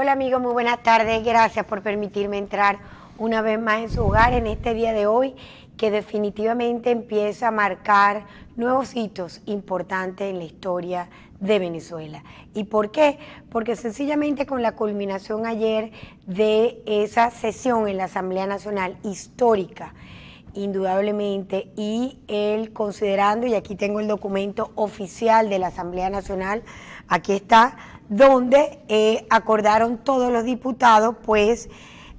Hola amigos, muy buenas tardes. Gracias por permitirme entrar una vez más en su hogar en este día de hoy, que definitivamente empieza a marcar nuevos hitos importantes en la historia de Venezuela. ¿Y por qué? Porque sencillamente con la culminación ayer de esa sesión en la Asamblea Nacional histórica, indudablemente, y él considerando, y aquí tengo el documento oficial de la Asamblea Nacional, aquí está, donde acordaron todos los diputados pues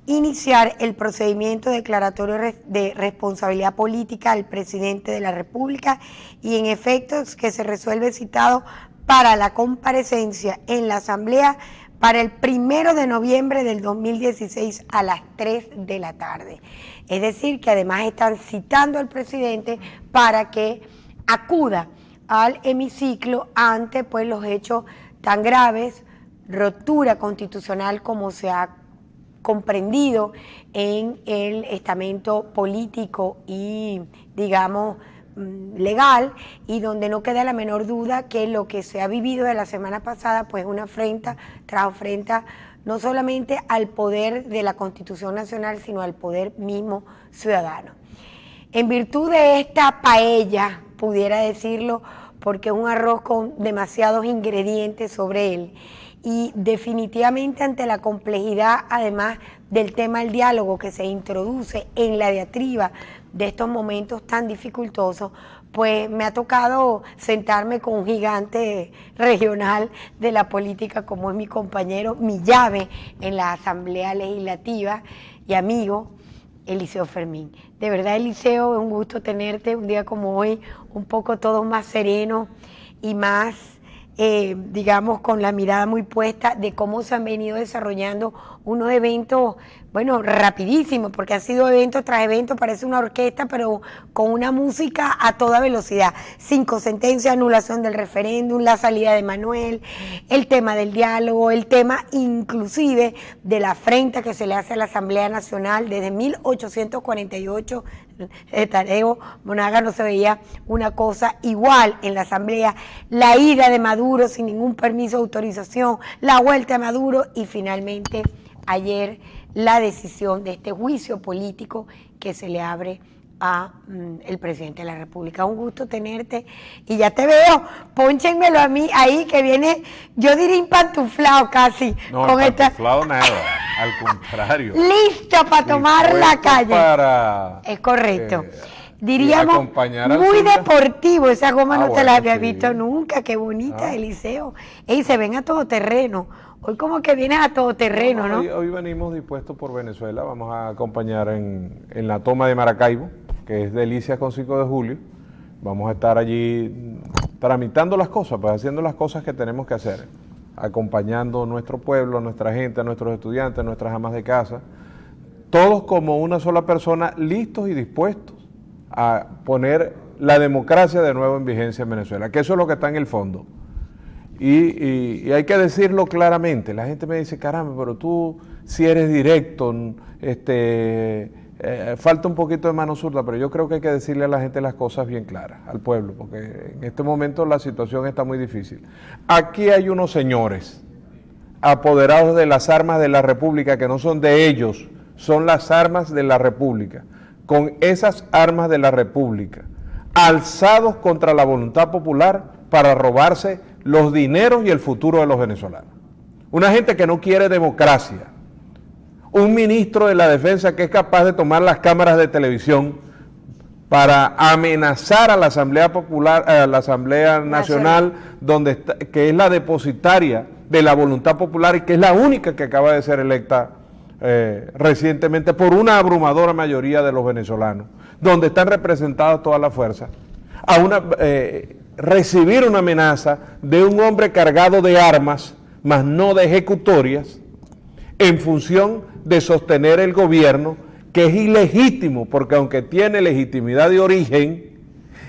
iniciar el procedimiento declaratorio de responsabilidad política al presidente de la República, y en efecto que se resuelve citado para la comparecencia en la Asamblea para el 1 de noviembre del 2016 a las 3 de la tarde. Es decir, que además están citando al presidente para que acuda al hemiciclo ante pues los hechos tan graves, ruptura constitucional como se ha comprendido en el estamento político y, digamos, legal, y donde no queda la menor duda que lo que se ha vivido de la semana pasada pues una afrenta tras afrenta no solamente al poder de la Constitución Nacional, sino al poder mismo ciudadano. En virtud de esta paella, pudiera decirlo, porque es un arroz con demasiados ingredientes sobre él, y definitivamente ante la complejidad, además del tema del diálogo que se introduce en la diatriba de estos momentos tan dificultosos, pues me ha tocado sentarme con un gigante regional de la política como es mi compañero, mi llave en la Asamblea Legislativa y amigo, Eliseo Fermín. De verdad, Eliseo, es un gusto tenerte un día como hoy, un poco todo más sereno y más, digamos, con la mirada muy puesta de cómo se han venido desarrollando unos eventos, bueno, rapidísimos, porque han sido evento tras evento, parece una orquesta, pero con una música a toda velocidad. 5 sentencias, anulación del referéndum, la salida de Manuel, el tema del diálogo, el tema inclusive de la afrenta que se le hace a la Asamblea Nacional desde 1848, Tadeo Monaga no se veía una cosa igual en la Asamblea, la ida de Maduro sin ningún permiso de autorización, la vuelta de Maduro y finalmente ayer la decisión de este juicio político que se le abre a el presidente de la República. Un gusto tenerte y ya te veo, pónchenmelo a mí ahí que viene, yo diría impantuflado casi. No, con impantuflado nada, al contrario. Listo para tomar la calle. Para, es correcto. Diríamos muy deportivo, esa goma no te la había visto nunca, qué bonita, Eliseo. Y se ven a todo terreno. Hoy como que vienes a todo terreno, ¿no? Hoy venimos dispuestos por Venezuela, vamos a acompañar en la toma de Maracaibo, que es Delicias con 5 de julio. Vamos a estar allí tramitando las cosas, pues haciendo las cosas que tenemos que hacer, acompañando a nuestro pueblo, a nuestra gente, a nuestros estudiantes, a nuestras amas de casa, todos como una sola persona, listos y dispuestos a poner la democracia de nuevo en vigencia en Venezuela, que eso es lo que está en el fondo. Y hay que decirlo claramente. La gente me dice, caramba, pero tú si eres directo, falta un poquito de mano zurda, pero yo creo que hay que decirle a la gente las cosas bien claras, al pueblo, porque en este momento la situación está muy difícil. Aquí hay unos señores apoderados de las armas de la República, que no son de ellos, son las armas de la República. Con esas armas de la República, alzados contra la voluntad popular para robarse los dineros y el futuro de los venezolanos. Una gente que no quiere democracia. Un ministro de la Defensa que es capaz de tomar las cámaras de televisión para amenazar a la Asamblea Popular, a la Asamblea Nacional, donde está, que es la depositaria de la voluntad popular y que es la única que acaba de ser electa recientemente por una abrumadora mayoría de los venezolanos, donde están representadas todas las fuerzas, recibir una amenaza de un hombre cargado de armas, mas no de ejecutorias, en función de sostener el gobierno, que es ilegítimo, porque aunque tiene legitimidad de origen,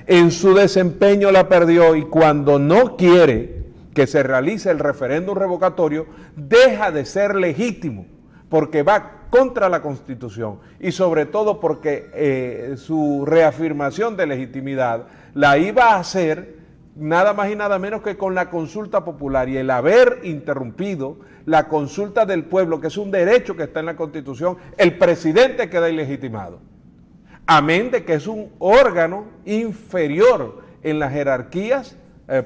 en su desempeño la perdió, y cuando no quiere que se realice el referéndum revocatorio, deja de ser legítimo, porque va contra la Constitución, y sobre todo porque su reafirmación de legitimidad la iba a hacer nada más y nada menos que con la consulta popular, y el haber interrumpido la consulta del pueblo, que es un derecho que está en la Constitución, el presidente queda ilegitimado. Amén de que es un órgano inferior en las jerarquías,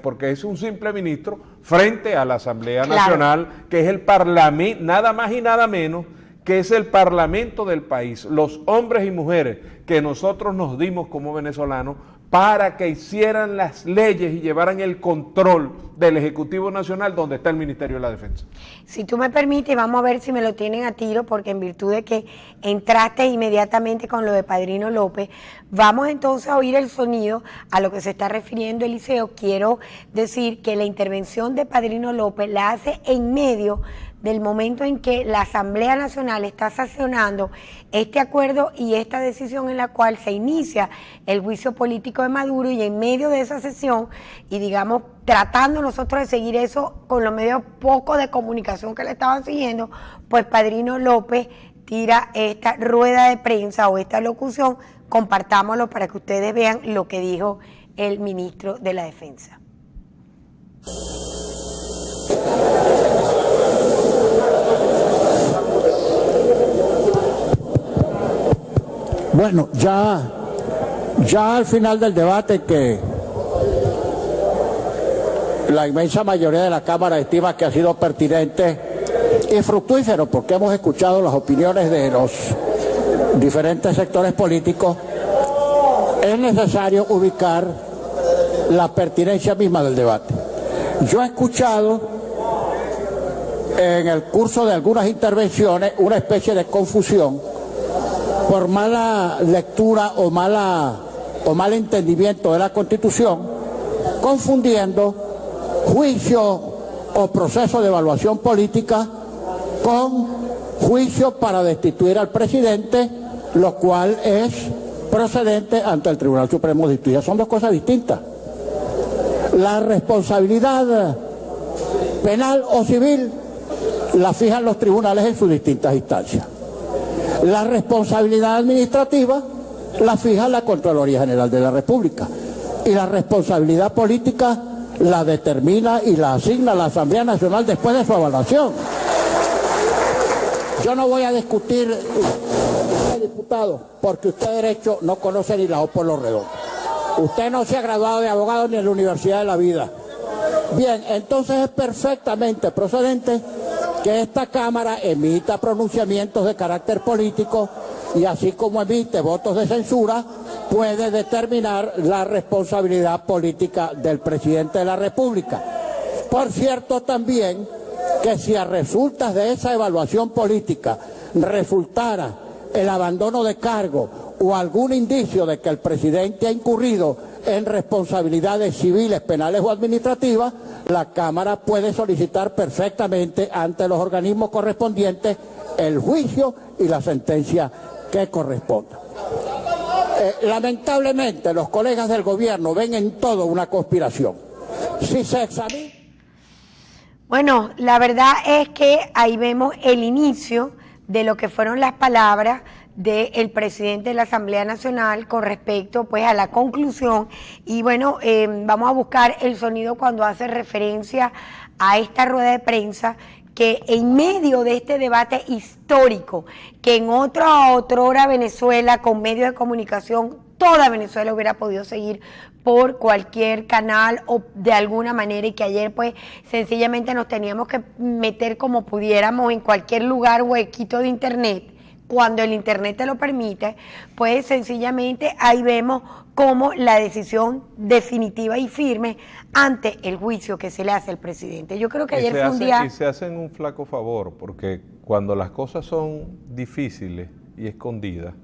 porque es un simple ministro, frente a la Asamblea Nacional, que es el parlamento, nada más y nada menos, que es el parlamento del país, los hombres y mujeres que nosotros nos dimos como venezolanos para que hicieran las leyes y llevaran el control del Ejecutivo Nacional, donde está el Ministerio de la Defensa. Si tú me permites, vamos a ver si me lo tienen a tiro, porque en virtud de que entraste inmediatamente con lo de Padrino López, vamos entonces a oír el sonido a lo que se está refiriendo Eliseo. Quiero decir que la intervención de Padrino López la hace en medio del momento en que la Asamblea Nacional está sancionando este acuerdo y esta decisión en la cual se inicia el juicio político de Maduro, y en medio de esa sesión, y digamos tratando nosotros de seguir eso con los medios poco de comunicación que le estaban siguiendo, pues Padrino López tira esta rueda de prensa o esta locución. Compartámoslo para que ustedes vean lo que dijo el ministro de la Defensa. Bueno, ya al final del debate, que la inmensa mayoría de la Cámara estima que ha sido pertinente y fructífero, porque hemos escuchado las opiniones de los diferentes sectores políticos, es necesario ubicar la pertinencia misma del debate. Yo he escuchado en el curso de algunas intervenciones una especie de confusión por mala lectura o mal entendimiento de la Constitución, confundiendo juicio o proceso de evaluación política con juicio para destituir al presidente, lo cual es procedente ante el Tribunal Supremo de Justicia. Son dos cosas distintas. La responsabilidad penal o civil la fijan los tribunales en sus distintas instancias. La responsabilidad administrativa la fija la Contraloría General de la República, y la responsabilidad política la determina y la asigna la Asamblea Nacional después de su evaluación. Yo no voy a discutir, diputado, porque usted de derecho no conoce ni la O por los redondos. Usted no se ha graduado de abogado ni en la Universidad de la Vida. Bien, entonces es perfectamente procedente que esta Cámara emita pronunciamientos de carácter político, y así como emite votos de censura, puede determinar la responsabilidad política del presidente de la República. Por cierto, también que si a resultas de esa evaluación política resultara el abandono de cargo o algún indicio de que el presidente ha incurrido en responsabilidades civiles, penales o administrativas, la Cámara puede solicitar perfectamente ante los organismos correspondientes el juicio y la sentencia que corresponda. Lamentablemente, los colegas del gobierno ven en todo una conspiración. Si se examina... Bueno, la verdad es que ahí vemos el inicio de lo que fueron las palabras del presidente de la Asamblea Nacional con respecto pues a la conclusión, y bueno, vamos a buscar el sonido cuando hace referencia a esta rueda de prensa, que en medio de este debate histórico, que en otra hora Venezuela con medios de comunicación, toda Venezuela hubiera podido seguir por cualquier canal o de alguna manera, y que ayer pues sencillamente nos teníamos que meter como pudiéramos en cualquier lugar huequito de internet, cuando el internet te lo permite, pues sencillamente ahí vemos cómo la decisión definitiva y firme ante el juicio que se le hace al presidente. Yo creo que ayer fue un día... Y se hacen un flaco favor, porque cuando las cosas son difíciles y escondidas,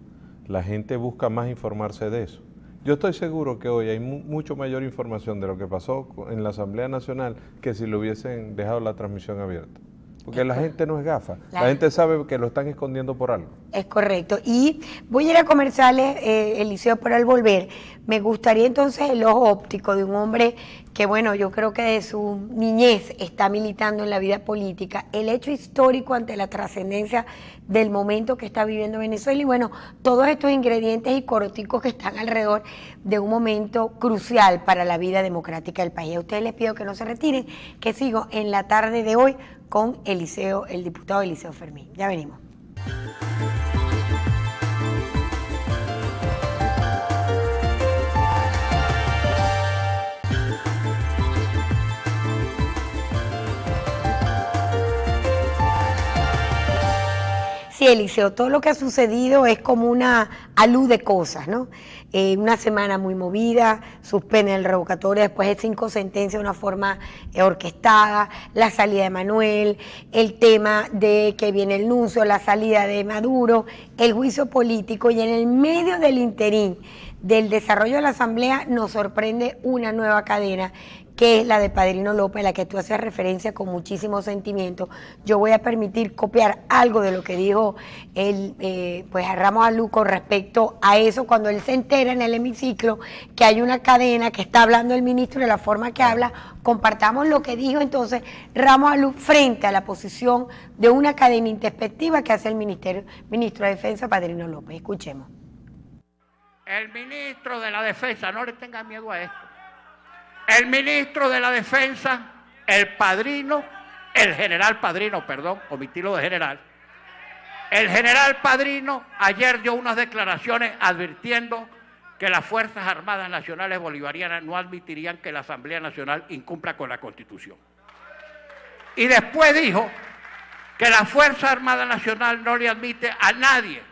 la gente busca más informarse de eso. Yo estoy seguro que hoy hay mucho mayor información de lo que pasó en la Asamblea Nacional que si lo hubiesen dejado la transmisión abierta. Porque la gente no es gafa, la gente sabe que lo están escondiendo por algo. Es correcto. Y voy a ir a comerciales, Eliseo, pero al volver Me gustaría entonces el ojo óptico de un hombre que, bueno, yo creo que de su niñez está militando en la vida política, el hecho histórico ante la trascendencia del momento que está viviendo Venezuela y, bueno, todos estos ingredientes y coroticos que están alrededor de un momento crucial para la vida democrática del país. A ustedes les pido que no se retiren, que sigo en la tarde de hoy con el diputado Eliseo Fermín. Ya venimos. Sí, Eliseo, todo lo que ha sucedido es como una alud de cosas, ¿no? Una semana muy movida, suspende el revocatorio, después de 5 sentencias de una forma orquestada, la salida de Manuel, el tema de que viene el nuncio, la salida de Maduro, el juicio político, y en el medio del interín del desarrollo de la Asamblea nos sorprende una nueva cadena, que es la de Padrino López, a la que tú haces referencia con muchísimo sentimiento. Yo voy a permitir copiar algo de lo que dijo pues a Ramos Alú con respecto a eso, cuando él se entera en el hemiciclo que hay una cadena que está hablando el ministro de la forma que habla. Compartamos lo que dijo entonces Ramos Alú frente a la posición de una cadena introspectiva que hace el ministro de Defensa, Padrino López. Escuchemos. El ministro de la Defensa, no le tengan miedo a esto. El ministro de la Defensa, el general Padrino, perdón, omití lo de general. El general Padrino ayer dio unas declaraciones advirtiendo que las Fuerzas Armadas Nacionales Bolivarianas no admitirían que la Asamblea Nacional incumpla con la Constitución. Y después dijo que la Fuerza Armada Nacional no le admite a nadie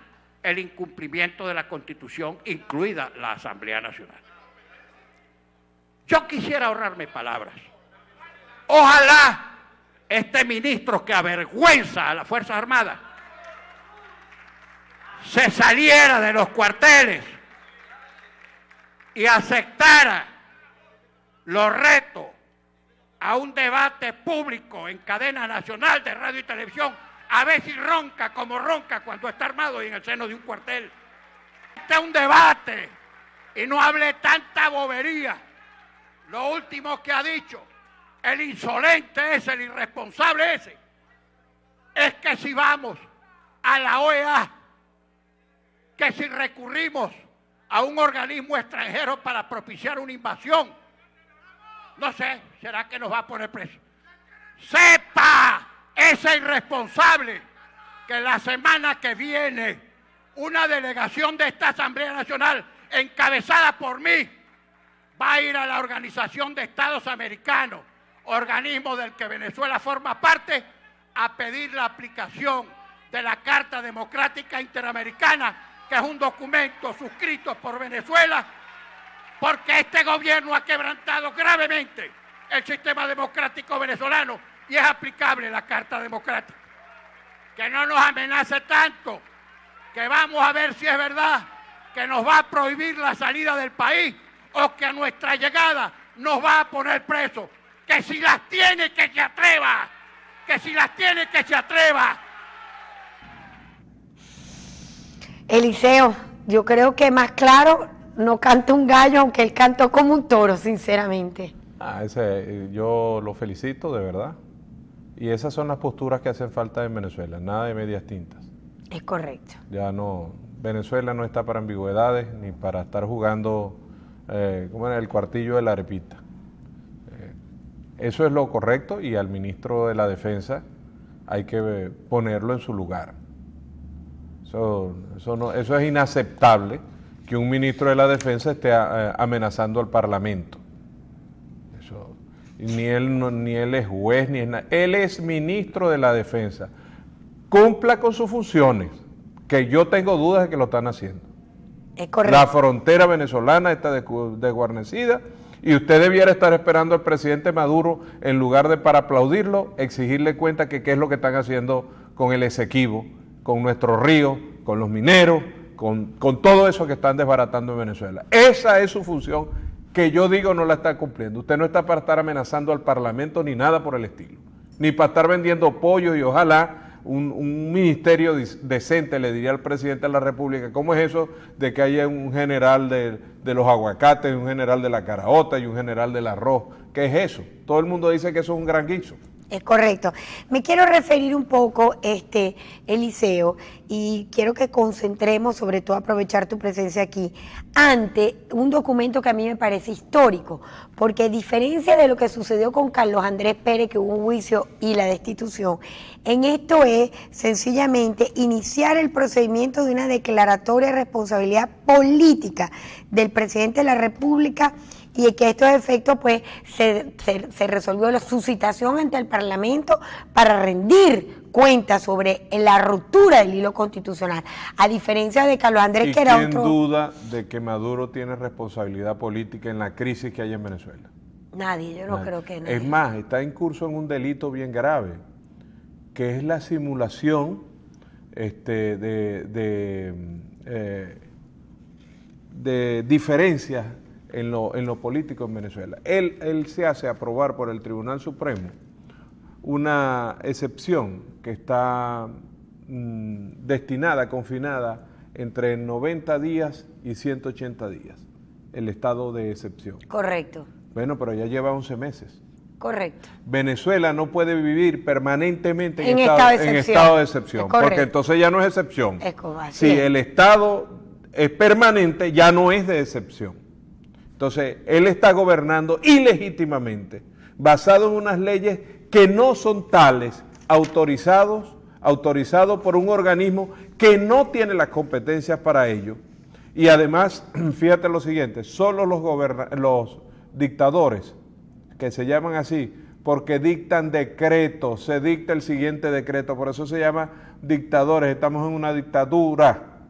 el incumplimiento de la Constitución, incluida la Asamblea Nacional. Yo quisiera ahorrarme palabras. Ojalá este ministro que avergüenza a las Fuerzas Armadas se saliera de los cuarteles y aceptara los retos a un debate público en cadena nacional de radio y televisión, a ver si ronca como ronca cuando está armado y en el seno de un cuartel. Este es un debate y no hable tanta bobería. Lo último que ha dicho el insolente ese, el irresponsable ese, es que si vamos a la OEA, que si recurrimos a un organismo extranjero para propiciar una invasión, no sé, ¿será que nos va a poner preso? Sepa ese irresponsable que la semana que viene una delegación de esta Asamblea Nacional encabezada por mí va a ir a la Organización de Estados Americanos, organismo del que Venezuela forma parte, a pedir la aplicación de la Carta Democrática Interamericana, que es un documento suscrito por Venezuela, porque este gobierno ha quebrantado gravemente el sistema democrático venezolano y es aplicable la Carta Democrática. Que no nos amenace tanto, que vamos a ver si es verdad que nos va a prohibir la salida del país o que a nuestra llegada nos va a poner presos. Que si las tiene, que se atreva. Que si las tiene, que se atreva. Eliseo, yo creo que más claro no canta un gallo, aunque él cantó como un toro, sinceramente. Yo lo felicito, de verdad. Y esas son las posturas que hacen falta en Venezuela, nada de medias tintas. Es correcto. Ya no, Venezuela no está para ambigüedades ni para estar jugando como en el cuartillo de la arepita. Eso es lo correcto y al ministro de la Defensa hay que ponerlo en su lugar. Eso es inaceptable que un ministro de la Defensa esté amenazando al Parlamento. Ni él es juez, ni es nada. Él es ministro de la Defensa. Cumpla con sus funciones, que yo tengo dudas de que lo están haciendo. Es correcto. La frontera venezolana está desguarnecida y usted debiera estar esperando al presidente Maduro, en lugar de para aplaudirlo, exigirle cuenta que qué es lo que están haciendo con el Esequibo, con nuestros ríos, con los mineros, con todo eso que están desbaratando en Venezuela. Esa es su función, que yo digo no la está cumpliendo. Usted no está para estar amenazando al Parlamento ni nada por el estilo, ni para estar vendiendo pollo y ojalá un ministerio decente, le diría al presidente de la República. ¿Cómo es eso de que haya un general de los aguacates, un general de la caraota y un general del arroz? ¿Qué es eso? Todo el mundo dice que eso es un gran guiso. Es correcto. Me quiero referir un poco, Eliseo, y quiero que concentremos, sobre todo aprovechar tu presencia aquí, ante un documento que a mí me parece histórico, porque a diferencia de lo que sucedió con Carlos Andrés Pérez, que hubo un juicio y la destitución, en esto es sencillamente iniciar el procedimiento de una declaratoria de responsabilidad política del presidente de la República, y que estos efectos pues se resolvió la suscitación ante el Parlamento para rendir cuentas sobre la ruptura del hilo constitucional, a diferencia de Carlos Andrés, que era otro... ¿Quién duda de que Maduro tiene responsabilidad política en la crisis que hay en Venezuela? Nadie, yo no creo que nadie. Es más, está en curso en un delito bien grave, que es la simulación de diferencias en lo político en Venezuela. Él se hace aprobar por el Tribunal Supremo una excepción que está destinada, confinada entre 90 días y 180 días, el estado de excepción. Correcto. Bueno, pero ya lleva 11 meses. Correcto. Venezuela no puede vivir permanentemente en estado de excepción, porque entonces ya no es excepción. Si el estado es permanente, ya no es de excepción. Entonces, él está gobernando ilegítimamente, basado en unas leyes que no son tales, autorizados por un organismo que no tiene las competencias para ello. Y además, fíjate lo siguiente, solo los dictadores, que se llaman así, porque dictan decretos, se dicta el siguiente decreto, por eso se llama dictadores, estamos en una dictadura.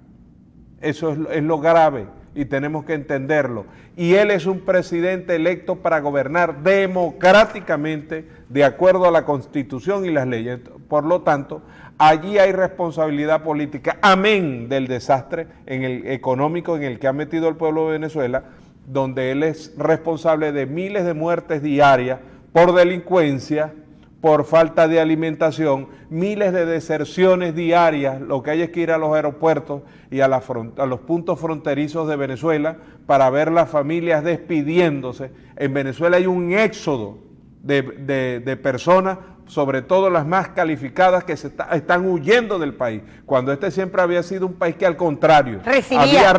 Eso es lo grave y tenemos que entenderlo. Y él es un presidente electo para gobernar democráticamente de acuerdo a la Constitución y las leyes. Por lo tanto, allí hay responsabilidad política, amén del desastre económico en el que ha metido el pueblo de Venezuela, donde él es responsable de miles de muertes diarias por delincuencia, por falta de alimentación, miles de deserciones diarias. Lo que hay es que ir a los aeropuertos y a los puntos fronterizos de Venezuela para ver las familias despidiéndose. En Venezuela hay un éxodo de personas, sobre todo las más calificadas, que están huyendo del país, cuando este siempre había sido un país que al contrario recibía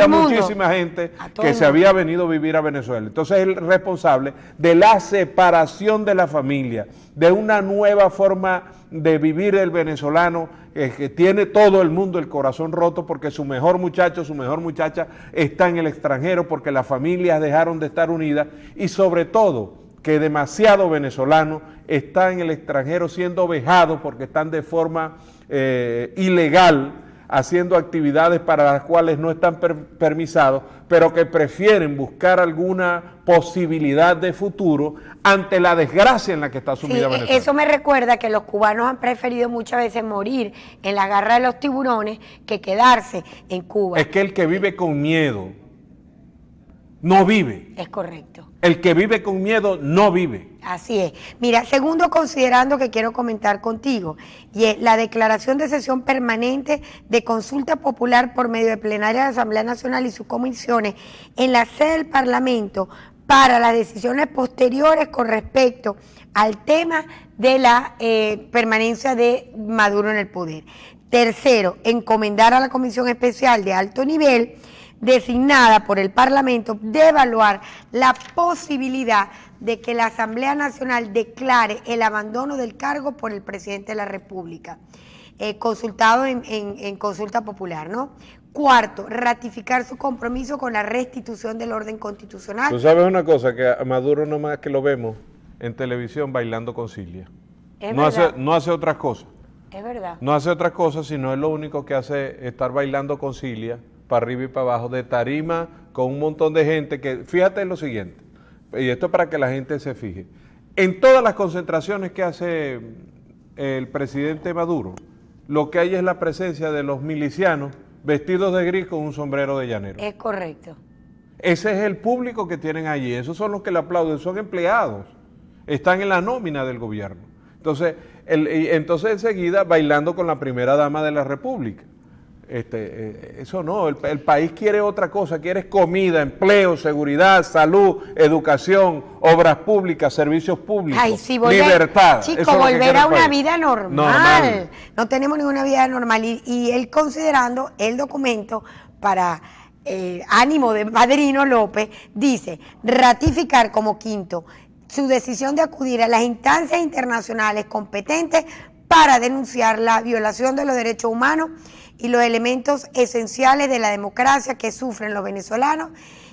muchísima gente que se había venido a vivir a Venezuela. Entonces es el responsable de la separación de la familia, de una nueva forma de vivir el venezolano, que tiene todo el mundo el corazón roto porque su mejor muchacho, su mejor muchacha está en el extranjero, porque las familias dejaron de estar unidas, y sobre todo que demasiado venezolano está en el extranjero siendo vejados porque están de forma ilegal haciendo actividades para las cuales no están permisados, pero que prefieren buscar alguna posibilidad de futuro ante la desgracia en la que está sumida Venezuela. Eso me recuerda que los cubanos han preferido muchas veces morir en la garra de los tiburones que quedarse en Cuba. Es que el que vive con miedo no vive. Es correcto. El que vive con miedo no vive. Así es. Mira, segundo considerando que quiero comentar contigo, y es la declaración de sesión permanente de consulta popular por medio de plenaria de la Asamblea Nacional y sus comisiones en la sede del Parlamento para las decisiones posteriores con respecto al tema de la permanencia de Maduro en el poder. Tercero, encomendar a la Comisión Especial de Alto Nivel designada por el Parlamento de evaluar la posibilidad de que la Asamblea Nacional declare el abandono del cargo por el presidente de la República, consultado en consulta popular, ¿no? Cuarto, ratificar su compromiso con la restitución del orden constitucional. Tú sabes una cosa, que a Maduro nomás que lo vemos en televisión bailando con Cilia. No hace otras cosas. Es verdad. No hace otras cosas, sino es lo único que hace estar bailando con Cilia, para arriba y para abajo, de tarima, con un montón de gente que, fíjate lo siguiente, y esto es para que la gente se fije, en todas las concentraciones que hace el presidente Maduro, lo que hay es la presencia de los milicianos vestidos de gris con un sombrero de llanero. Es correcto. Ese es el público que tienen allí, esos son los que le aplauden, son empleados, están en la nómina del gobierno. Entonces enseguida bailando con la primera dama de la República. Eso no, el país quiere otra cosa, quiere comida, empleo, seguridad, salud, educación, obras públicas, servicios públicos, ay, sí, libertad. Chico, volver a una vida normal. No tenemos ninguna vida normal. Y él considerando el documento para ánimo de Padrino López, dice, ratificar como quinto su decisión de acudir a las instancias internacionales competentes para denunciar la violación de los derechos humanos y los elementos esenciales de la democracia que sufren los venezolanos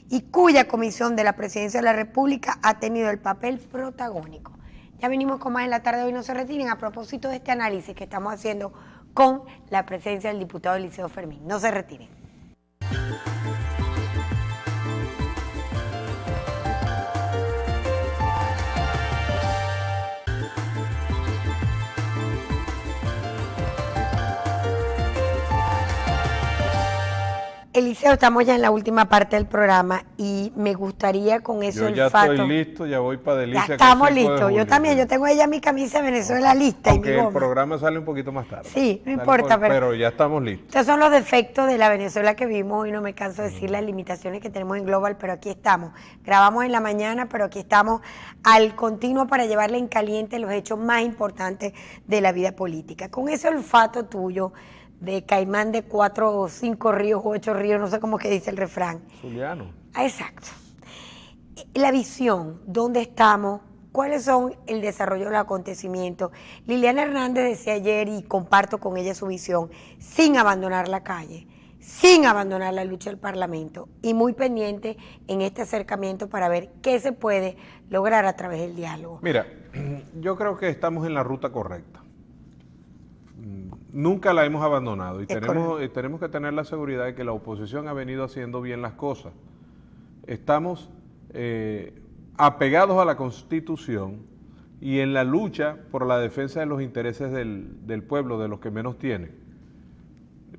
y cuya comisión de la Presidencia de la República ha tenido el papel protagónico. Ya venimos con más en la tarde de hoy, no se retiren, a propósito de este análisis que estamos haciendo con la presencia del diputado Eliseo Fermín. No se retiren. Eliseo, estamos ya en la última parte del programa y me gustaría con eso Yo ya estoy listo, ya voy para Delicia. Ya estamos listos, yo también, yo tengo ella mi camisa de Venezuela lista. Aunque y mi goma. El programa sale un poquito más tarde. Sí, no importa, pero ya estamos listos. Estos son los defectos de la Venezuela que vivimos hoy, no me canso de decir las limitaciones que tenemos en Global, pero aquí estamos. Grabamos en la mañana, pero aquí estamos al continuo para llevarle en caliente los hechos más importantes de la vida política. Con ese olfato tuyo, de caimán de 4 o 5 ríos o 8 ríos, no sé cómo que dice el refrán. Zuliano. Exacto. La visión, ¿dónde estamos? ¿Cuáles son el desarrollo de los acontecimientos? Liliana Hernández decía ayer, y comparto con ella su visión, sin abandonar la calle, sin abandonar la lucha del Parlamento, y muy pendiente en este acercamiento para ver qué se puede lograr a través del diálogo. Mira, yo creo que estamos en la ruta correcta. Nunca la hemos abandonado y tenemos que tener la seguridad de que la oposición ha venido haciendo bien las cosas. Estamos apegados a la Constitución y en la lucha por la defensa de los intereses del pueblo, de los que menos tienen.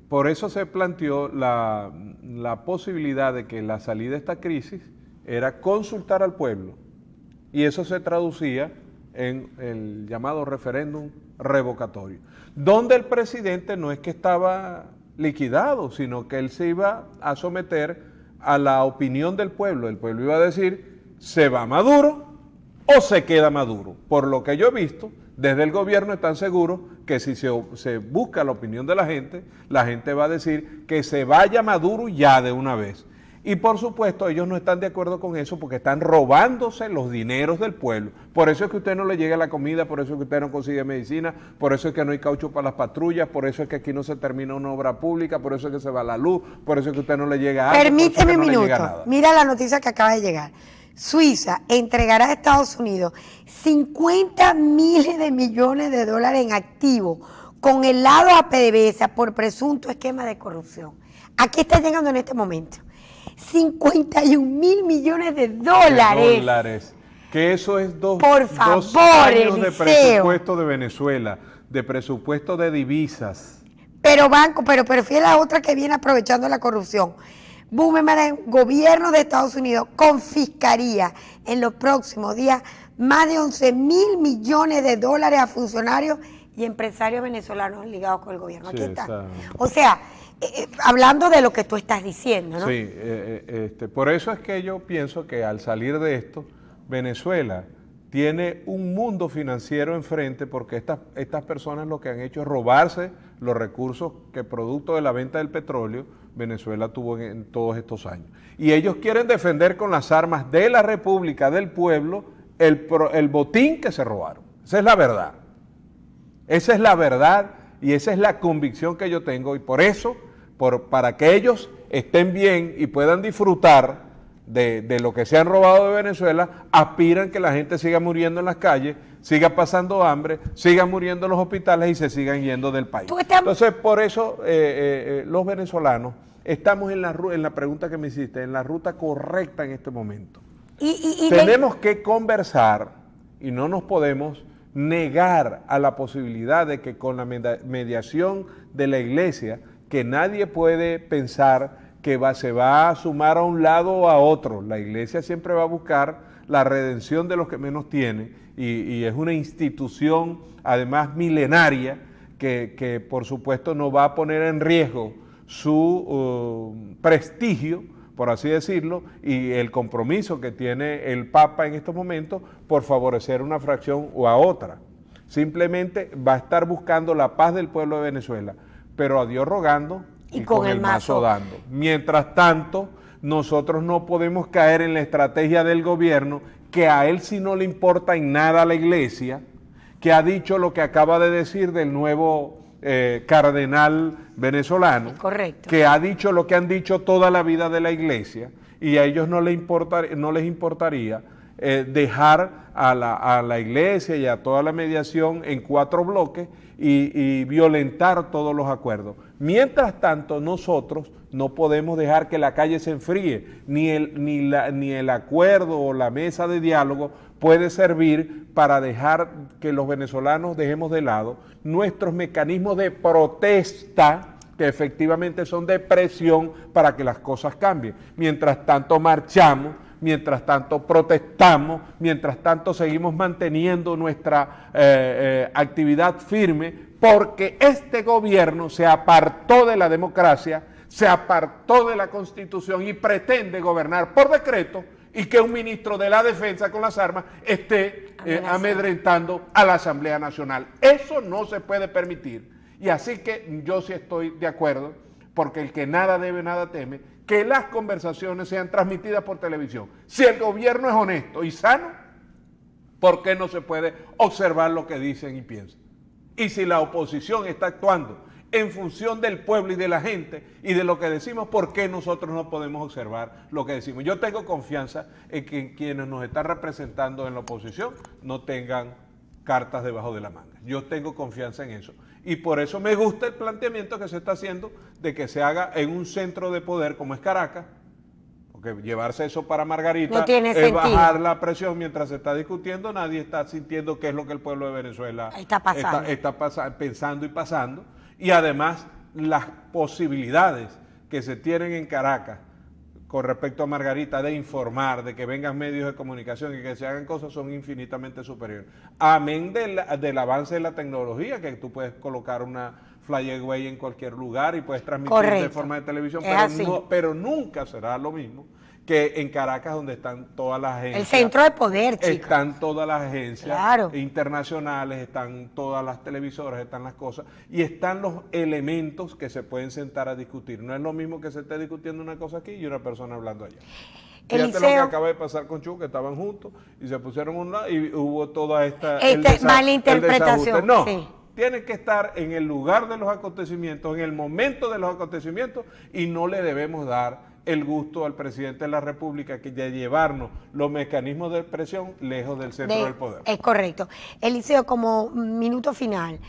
Por eso se planteó la posibilidad de que la salida de esta crisis era consultar al pueblo, y eso se traducía en el llamado referéndum revocatorio, donde el presidente no es que estaba liquidado, sino que él se iba a someter a la opinión del pueblo. El pueblo iba a decir, ¿se va Maduro o se queda Maduro? Por lo que yo he visto, desde el gobierno están seguros que si se busca la opinión de la gente va a decir que se vaya Maduro ya de una vez. Y por supuesto ellos no están de acuerdo con eso porque están robándose los dineros del pueblo. Por eso es que a usted no le llega la comida, por eso es que usted no consigue medicina, por eso es que no hay caucho para las patrullas, por eso es que aquí no se termina una obra pública, por eso es que se va la luz, por eso es que a usted no le llega agua. Permíteme un minuto, mira la noticia que acaba de llegar. Suiza entregará a Estados Unidos 50 miles de millones de dólares en activos con el lado a PDVSA por presunto esquema de corrupción. Aquí está llegando en este momento. 51 mil millones de dólares. Que eso es dos años Eliseo, de presupuesto de Venezuela, de presupuesto de divisas. Pero prefiere la otra que viene aprovechando la corrupción. Boomerang, gobierno de Estados Unidos confiscaría en los próximos días más de 11 mil millones de dólares a funcionarios y empresarios venezolanos ligados con el gobierno. Aquí está. O sea, hablando de lo que tú estás diciendo, ¿no? Sí, por eso es que yo pienso que al salir de esto, Venezuela tiene un mundo financiero enfrente, porque estas personas lo que han hecho es robarse los recursos que producto de la venta del petróleo Venezuela tuvo en todos estos años. Y ellos quieren defender con las armas de la República, del pueblo, el botín que se robaron. Esa es la verdad. Esa es la verdad y esa es la convicción que yo tengo, y por eso, para que ellos estén bien y puedan disfrutar de lo que se han robado de Venezuela, aspiran que la gente siga muriendo en las calles, siga pasando hambre, siga muriendo en los hospitales y se sigan yendo del país. Entonces, por eso los venezolanos estamos en la pregunta que me hiciste, en la ruta correcta en este momento. Tenemos que conversar y no nos podemos negar a la posibilidad de que con la mediación de la iglesia, que nadie puede pensar que se va a sumar a un lado o a otro. La iglesia siempre va a buscar la redención de los que menos tienen, y es una institución además milenaria que por supuesto no va a poner en riesgo su prestigio, por así decirlo, y el compromiso que tiene el Papa en estos momentos por favorecer una fracción o a otra. Simplemente va a estar buscando la paz del pueblo de Venezuela, pero a Dios rogando y con el mazo dando. Mientras tanto, nosotros no podemos caer en la estrategia del gobierno, que a él sí no le importa en nada a la iglesia, que ha dicho lo que acaba de decir del nuevo cardenal venezolano, correcto, que ha dicho lo que han dicho toda la vida de la iglesia, y a ellos no les importaría dejar a la iglesia y a toda la mediación en 4 bloques y violentar todos los acuerdos. Mientras tanto, nosotros no podemos dejar que la calle se enfríe, ni el acuerdo o la mesa de diálogo puede servir para dejar que los venezolanos dejemos de lado nuestros mecanismos de protesta, que efectivamente son de presión para que las cosas cambien. Mientras tanto marchamos, mientras tanto protestamos, mientras tanto seguimos manteniendo nuestra actividad firme, porque este gobierno se apartó de la democracia, se apartó de la Constitución y pretende gobernar por decreto, y que un ministro de la Defensa con las armas esté amedrentando a la Asamblea Nacional. Eso no se puede permitir. Y así que yo sí estoy de acuerdo, porque el que nada debe, nada teme, que las conversaciones sean transmitidas por televisión. Si el gobierno es honesto y sano, ¿por qué no se puede observar lo que dicen y piensan? Y si la oposición está actuando en función del pueblo y de la gente y de lo que decimos, ¿por qué nosotros no podemos observar lo que decimos? Yo tengo confianza en que quienes nos están representando en la oposición no tengan cartas debajo de la manga. Yo tengo confianza en eso. Y por eso me gusta el planteamiento que se está haciendo de que se haga en un centro de poder como es Caracas, porque llevarse eso para Margarita es bajar la presión mientras se está discutiendo. Nadie está sintiendo qué es lo que el pueblo de Venezuela está pensando y pasando. Y además las posibilidades que se tienen en Caracas con respecto a Margarita de informar, de que vengan medios de comunicación y que se hagan cosas son infinitamente superiores. Amén del avance de la tecnología, que tú puedes colocar una flyaway en cualquier lugar y puedes transmitir de forma de televisión, pero nunca será lo mismo que en Caracas, donde están todas las agencias. El centro de poder, chicos. Están todas las agencias internacionales, están todas las televisoras, están las cosas, y están los elementos que se pueden sentar a discutir. No es lo mismo que se esté discutiendo una cosa aquí y una persona hablando allá. Fíjate lo que acaba de pasar con Chu, que estaban juntos y se pusieron a un lado y hubo toda esta mala interpretación. No, tienen que estar en el lugar de los acontecimientos, en el momento de los acontecimientos, y no le debemos dar el gusto al presidente de la República de llevarnos los mecanismos de presión lejos del centro del poder. Es correcto. Eliseo, como minuto final,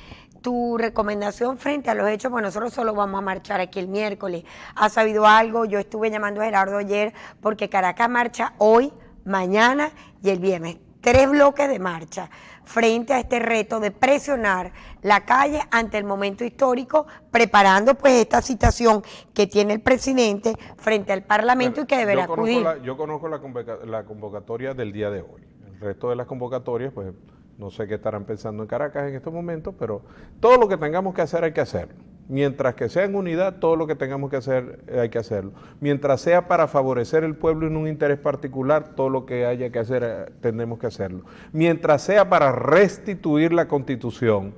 tu recomendación frente a los hechos, pues nosotros solo vamos a marchar aquí el miércoles. ¿Has sabido algo? Yo estuve llamando a Gerardo ayer porque Caracas marcha hoy, mañana y el viernes. 3 bloques de marcha frente a este reto de presionar la calle ante el momento histórico, preparando pues esta citación que tiene el presidente frente al Parlamento y que deberá acudir. Yo conozco la convocatoria del día de hoy. El resto de las convocatorias, pues no sé qué estarán pensando en Caracas en estos momentos, pero todo lo que tengamos que hacer hay que hacerlo. Mientras que sea en unidad, todo lo que tengamos que hacer hay que hacerlo. Mientras sea para favorecer el pueblo en un interés particular, todo lo que haya que hacer tenemos que hacerlo. Mientras sea para restituir la Constitución,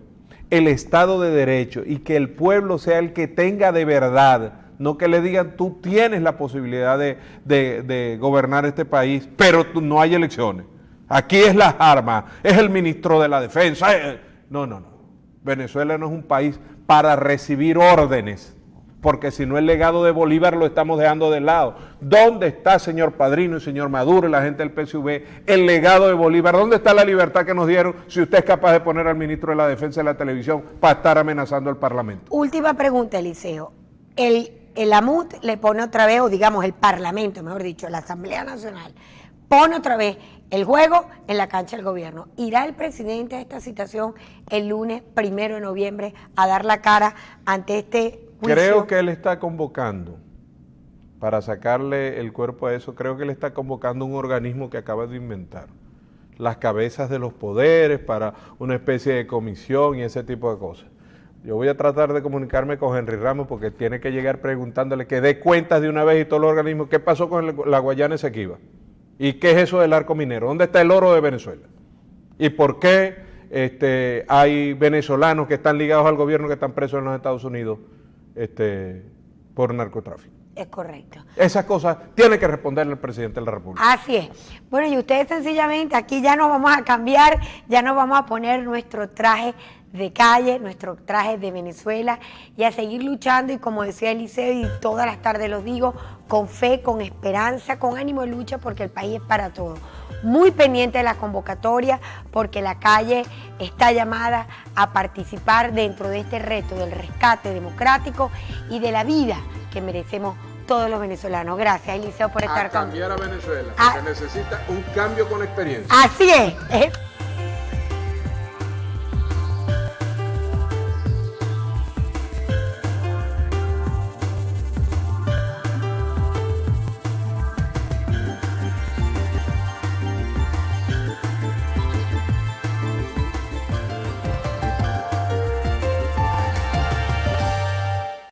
el Estado de Derecho, y que el pueblo sea el que tenga de verdad, no que le digan tú tienes la posibilidad de gobernar este país, pero no hay elecciones. Aquí es las armas, es el ministro de la Defensa. No. Venezuela no es un país para recibir órdenes, porque si no el legado de Bolívar lo estamos dejando de lado. ¿Dónde está, señor Padrino y señor Maduro y la gente del PSV, el legado de Bolívar? ¿Dónde está la libertad que nos dieron si usted es capaz de poner al ministro de la Defensa en la televisión para estar amenazando al Parlamento? Última pregunta, Eliseo. El AMUT le pone otra vez, o digamos el Parlamento, mejor dicho, la Asamblea Nacional, pone otra vez el juego en la cancha del gobierno. ¿Irá el presidente a esta citación el lunes 1 de noviembre a dar la cara ante este juicio? Creo que él está convocando para sacarle el cuerpo a eso, creo que le está convocando un organismo que acaba de inventar. Las cabezas de los poderes para una especie de comisión y ese tipo de cosas. Yo voy a tratar de comunicarme con Henry Ramos porque tiene que llegar preguntándole que dé cuentas de una vez y todos los organismos, ¿qué pasó con la Guayana Esequiba? ¿Y qué es eso del arco minero? ¿Dónde está el oro de Venezuela? ¿Y por qué hay venezolanos que están ligados al gobierno que están presos en los Estados Unidos por narcotráfico? Es correcto. Esas cosas tiene que responderle el presidente de la República. Así es. Bueno, y ustedes sencillamente aquí ya nos vamos a cambiar, ya nos vamos a poner nuestro traje de calle, nuestro traje de Venezuela y a seguir luchando y como decía Eliseo y todas las tardes los digo, con fe, con esperanza, con ánimo de lucha porque el país es para todos. Muy pendiente de la convocatoria porque la calle está llamada a participar dentro de este reto del rescate democrático y de la vida que merecemos todos los venezolanos. Gracias, Eliseo, por estar con nosotros. A cambiar a Venezuela, que necesita un cambio con experiencia. Así es.